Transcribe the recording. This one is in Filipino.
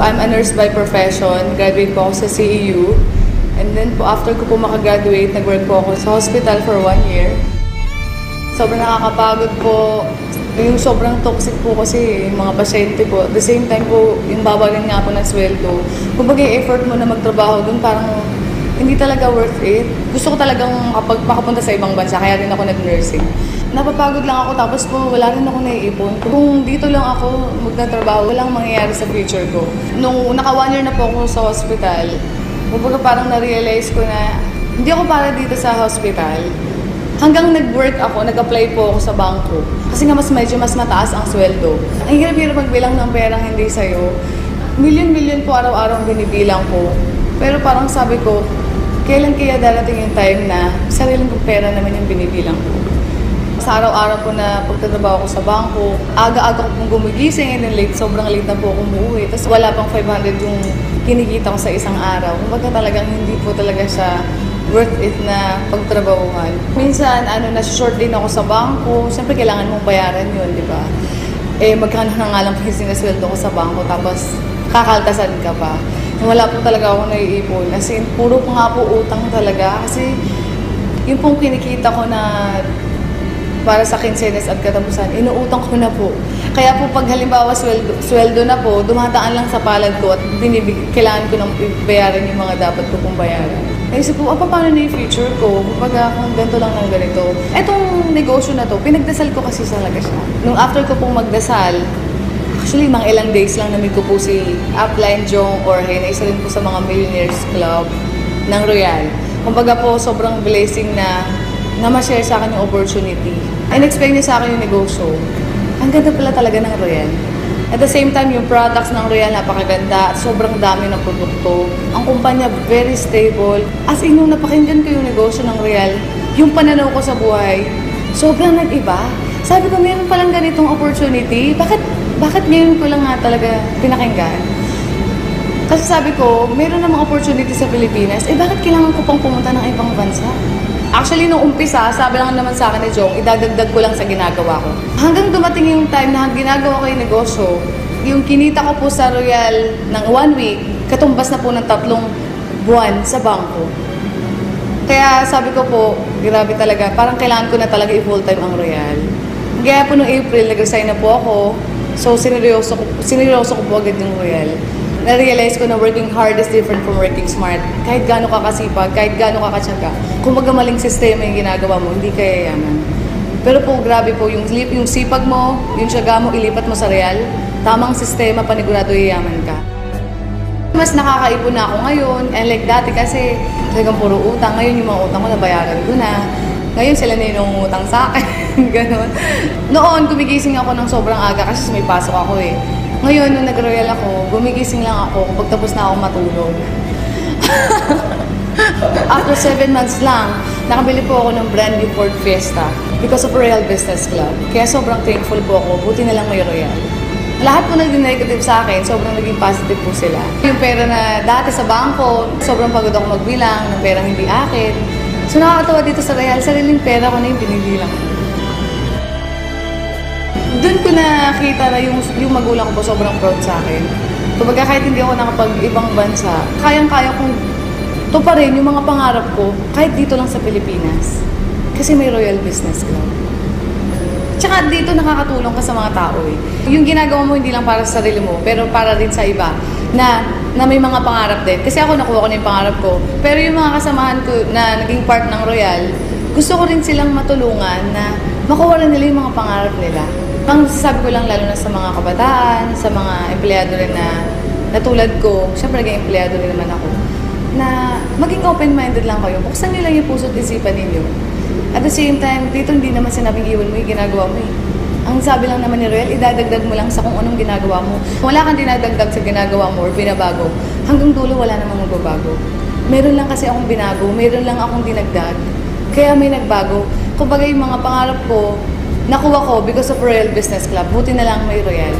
I'm a nurse by profession. Graduate po ako sa CEU. And then po, after ko po makagraduate, nag-work po ako sa hospital for 1 year. Sobrang nakakapagod po. Yung sobrang toxic po kasi yung mga pasyente po. At the same time po, yung babagan nga po ng sweldo. Kumbaga yung effort mo na magtrabaho dun, parang hindi talaga worth it. Gusto ko talagang makapunta sa ibang bansa, kaya rin ako nag-nursing. Napapagod lang ako, tapos po wala rin ako naiipon. Kung dito lang ako magtatrabaho, walang mangyayari sa future ko. Nung naka 1 year na po ako sa hospital, kumbaga parang na-realize ko na hindi ako para dito sa hospital. Hanggang nag-work ako, nag-apply po ako sa bangko. Kasi nga medyo mas mataas ang sweldo. Ang hirap-hirap magbilang ng perang hindi sa'yo. Milyon-milyon po araw-araw ang binibilang ko. Pero parang sabi ko, kailan kaya darating yung time na sariling kong pera naman yung binibilang ko. Sa araw-araw po na pagtatrabaho ko sa bangko, aga-aga ko pong gumigising and then late, sobrang late na po ako umuwi. Tapos wala pang 500 yung kinikita ko sa isang araw. Kumbaga talagang hindi po talaga siya worth it na pagtrabahuhan. Minsan, na-short din ako sa bangko. Siyempre, kailangan mong bayaran yun, di ba? Magkano na nga lang po yung sinasweldo ko sa bangko, tapos kakaltasan ka pa. Wala po talaga ako naiipon. As in, puro po nga po utang talaga. Kasi, yung pong kinikita ko na para sa kinsenas at katapusan, inuutang ko na po. Kaya po pag halimbawa sweldo na po, dumadaan lang sa palad ko at kailangan ko nang bayaran yung mga dapat ko pong bayaran. Naisip ko, paano na yung future ko? Kapag kung ganito lang ng ganito. Etong negosyo na to, pinagdasal ko kasi talaga siya. Nung after ko pong magdasal, actually, mga ilang days lang namit ko po si Upline Jong Jorge, na isa rin po sa mga Millionaires Club ng Royal. Kumbaga po, sobrang blessing na ma-share sa akin yung opportunity. In-explain niya sa akin yung negosyo. Ang ganda pala talaga ng Royal. At the same time, yung products ng Royal napakaganda at sobrang dami ng produkto. Ang kumpanya very stable. As in, nung napakinggan ko yung negosyo ng Royal, yung pananaw ko sa buhay, sobrang nag-iba. Sabi ko, meron palang ganitong opportunity. Bakit ngayon ko lang nga talaga pinakinggan? Kasi sabi ko, meron namang opportunity sa Pilipinas, bakit kailangan ko pang pumunta ng ibang bansa? Actually, nung umpisa, sabi lang naman sa akin ni Jong, idadagdag ko lang sa ginagawa ko. Hanggang dumating yung time na ginagawa ko yung negosyo, yung kinita ko po sa Royal ng 1 week, katumbas na po ng 3 buwan sa bangko. Kaya sabi ko po, grabe talaga, parang kailangan ko na talaga i-full-time ang Royal. Kaya po nung April, nag-resign na po ako. So, sineryoso ko po agad yung Royal. Na-realize ko na working hard is different from working smart. Kahit gaano ka kasipag, kahit gaano ka katsaga, kung magamaling sistema yung ginagawa mo, hindi ka yayaman. Pero po, grabe po, yung sipag mo, yung tiyaga mo, ilipat mo sa Royal, tamang sistema, panigurado yayaman ka. Mas nakakaipon na ako ngayon, and like dati kasi, talagang puro utang. Ngayon yung mga utang ko, nabayaran ko na. Ngayon sila na yung utang sa akin, gano'n. Noon, gumigising ako ng sobrang aga kasi may pasok ako eh. Ngayon, nung nag-Royal ako, gumigising lang ako kapag tapos na ako matulog. After 7 months lang, nakabili po ako ng brand new Ford Fiesta because of Royal Business Club. Kaya sobrang thankful po ako, buti na lang may Royal. Lahat po naging negative sa akin, sobrang naging positive po sila. Yung pera na dati sa bangko, sobrang pagod ako magbilang ng perang hindi akin. So nakakatawa dito sa Royal, sariling pera ko na yung binibilang ko. Doon ko nakita na yung magulang ko po sobrang proud sa akin. Kumbaga kahit hindi ako nakapag-ibang bansa, kayang-kaya kong tuparin yung mga pangarap ko kahit dito lang sa Pilipinas. Kasi may Royal Business Club. Tsaka dito nakakatulong ka sa mga tao eh. Yung ginagawa mo hindi lang para sa sarili mo, pero para din sa iba na may mga pangarap din. Kasi ako nakuha ko na yung pangarap ko. Pero yung mga kasamahan ko na naging part ng Royal, gusto ko rin silang matulungan na makuha rin nila yung mga pangarap nila. Ang sasabi ko lang lalo na sa mga kabataan, sa mga empleyado rin na tulad ko, syempre naging empleyado rin naman ako, na maging open-minded lang kayo. Buksan nyo lang yung puso't isipan ninyo. At the same time, dito hindi naman sinabing iwan mo yung ginagawa mo eh. Ang sabi lang naman ni Royal, idadagdag mo lang sa kung anong ginagawa mo. Wala kang dinadagdag sa ginagawa mo or binabago. Hanggang dulo wala namang magbabago. Meron lang kasi akong binago, meron lang akong dinagdag. Kaya may nagbago. Kumbaga yung mga pangarap ko, nakuha ko because of Royal Business Club. Buti na lang may Royal.